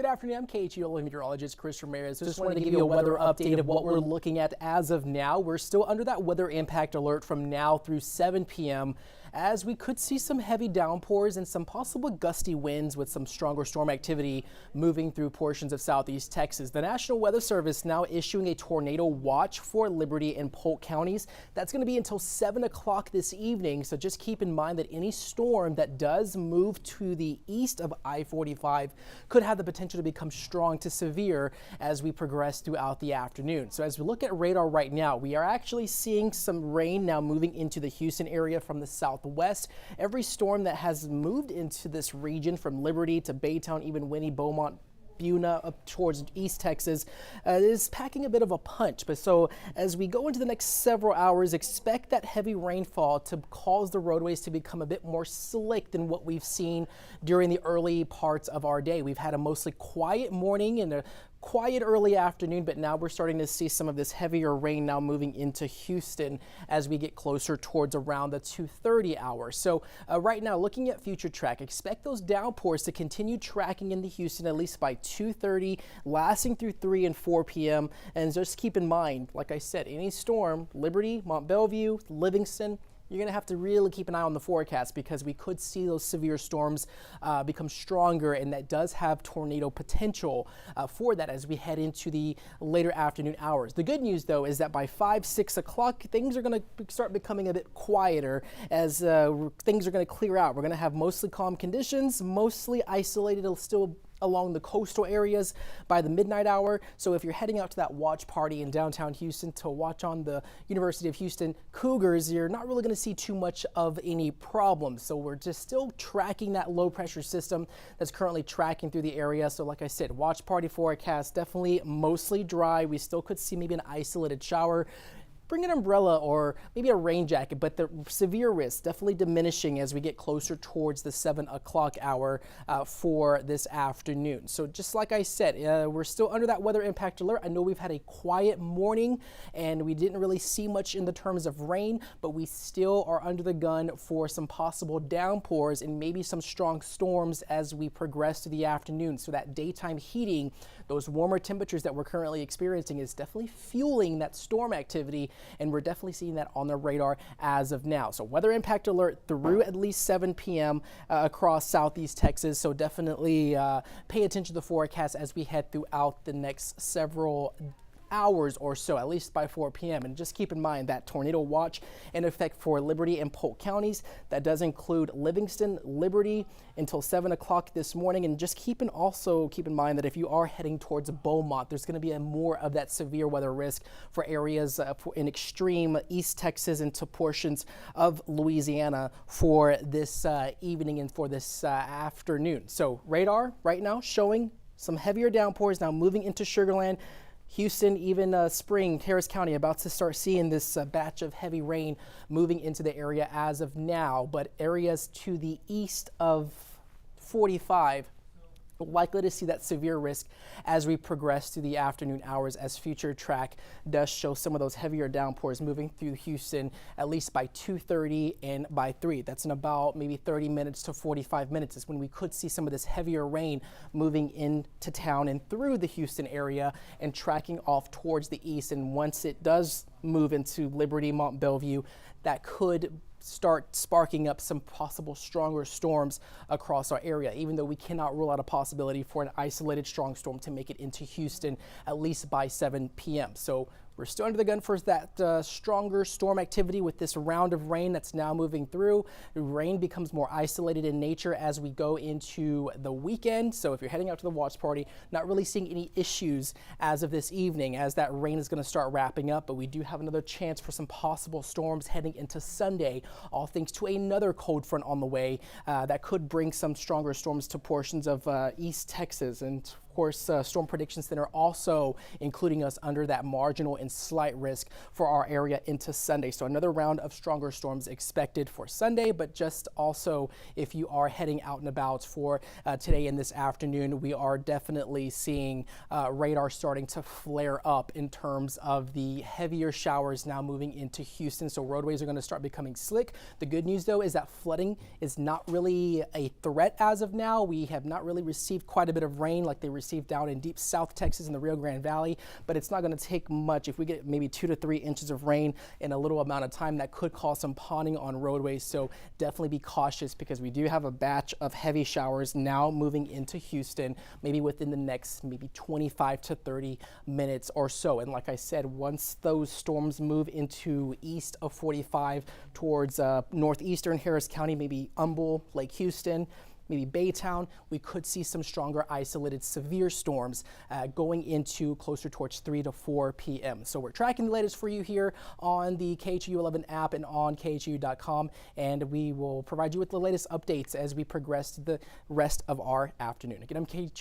Good afternoon, I'm KHOU Meteorologist Chris Ramirez. Just wanted to give you a weather update of what we're looking at as of now. We're still under that weather impact alert from now through 7 p.m. as we could see some heavy downpours and some possible gusty winds with some stronger storm activity moving through portions of southeast Texas. The National Weather Service now issuing a tornado watch for Liberty and Polk counties. That's going to be until 7 o'clock this evening, so just keep in mind that any storm that does move to the east of I-45 could have the potential to become strong to severe as we progress throughout the afternoon. So as we look at radar right now, we are actually seeing some rain now moving into the Houston area from the southwest. Every storm that has moved into this region from Liberty to Baytown, even Winnie, Beaumont, Buna up towards East Texas is packing a bit of a punch. But so as we go into the next several hours, expect that heavy rainfall to cause the roadways to become a bit more slick than what we've seen during the early parts of our day. We've had a mostly quiet morning and a quiet early afternoon, but now we're starting to see some of this heavier rain now moving into Houston as we get closer towards around the 2:30 hour. So right now, looking at future track, expect those downpours to continue tracking into Houston at least by 2:30, lasting through 3 and 4 p.m. And just keep in mind, like I said, any storm, Liberty, Mont Belvieu, Livingston, you're going to have to really keep an eye on the forecast because we could see those severe storms become stronger, and that does have tornado potential for that as we head into the later afternoon hours. The good news, though, is that by 5, 6 o'clock, things are going to start becoming a bit quieter as things are going to clear out. We're going to have mostly calm conditions, mostly isolated, still along the coastal areas by the midnight hour. So if you're heading out to that watch party in downtown Houston to watch on the University of Houston Cougars, you're not really going to see too much of any problems. So we're just still tracking that low pressure system that's currently tracking through the area. So like I said, watch party forecast definitely mostly dry. We still could see maybe an isolated shower. Bring an umbrella or maybe a rain jacket, but the severe risk definitely diminishing as we get closer towards the 7 o'clock hour for this afternoon. So just like I said, we're still under that weather impact alert. I know we've had a quiet morning and we didn't really see much in the terms of rain, but we still are under the gun for some possible downpours and maybe some strong storms as we progress to the afternoon. So that daytime heating, those warmer temperatures that we're currently experiencing is definitely fueling that storm activity, and we're definitely seeing that on the radar as of now. So weather impact alert through at least 7 p.m. Across southeast Texas. So definitely pay attention to the forecast as we head throughout the next several hours or so, at least by 4 p.m. And just keep in mind that tornado watch in effect for Liberty and Polk counties. That does include Livingston, Liberty until 7 o'clock this morning. And just also keep in mind that if you are heading towards Beaumont, there's going to be more of that severe weather risk for areas in extreme East Texas into portions of Louisiana for this evening and for this afternoon. So radar right now showing some heavier downpours now moving into Sugar Land. Houston, even Spring, Harris County, about to start seeing this batch of heavy rain moving into the area as of now. But areas to the east of 45 likely to see that severe risk as we progress through the afternoon hours, as future track does show some of those heavier downpours moving through Houston at least by 2:30 and by 3. That's in about maybe 30 minutes to 45 minutes is when we could see some of this heavier rain moving into town and through the Houston area and tracking off towards the east. And once it does move into Liberty, Mont Belvieu, that could start sparking up some possible stronger storms across our area, even though we cannot rule out a possibility for an isolated strong storm to make it into Houston at least by 7 p.m. So we're still under the gun for that stronger storm activity with this round of rain that's now moving through. The rain becomes more isolated in nature as we go into the weekend. So if you're heading out to the watch party, not really seeing any issues as of this evening as that rain is going to start wrapping up. But we do have another chance for some possible storms heading into Sunday, all thanks to another cold front on the way that could bring some stronger storms to portions of East Texas. And of course, Storm Prediction Center also including us under that marginal and slight risk for our area into Sunday. So another round of stronger storms expected for Sunday, but just also if you are heading out and about for today and this afternoon, we are definitely seeing radar starting to flare up in terms of the heavier showers now moving into Houston. So roadways are going to start becoming slick. The good news, though, is that flooding is not really a threat as of now. We have not really received quite a bit of rain like they received received down in deep South Texas in the Rio Grande Valley, but it's not going to take much. If we get maybe 2 to 3 inches of rain in a little amount of time, that could cause some ponding on roadways. So definitely be cautious, because we do have a batch of heavy showers now moving into Houston, maybe within the next 25 to 30 minutes or so. And like I said, once those storms move into east of 45 towards northeastern Harris County, maybe Humble, Lake Houston, maybe Baytown, we could see some stronger isolated severe storms going into closer towards 3 to 4 p.m. So we're tracking the latest for you here on the KHOU 11 app and on KHOU.com, and we will provide you with the latest updates as we progress to the rest of our afternoon. Again, I'm KHOU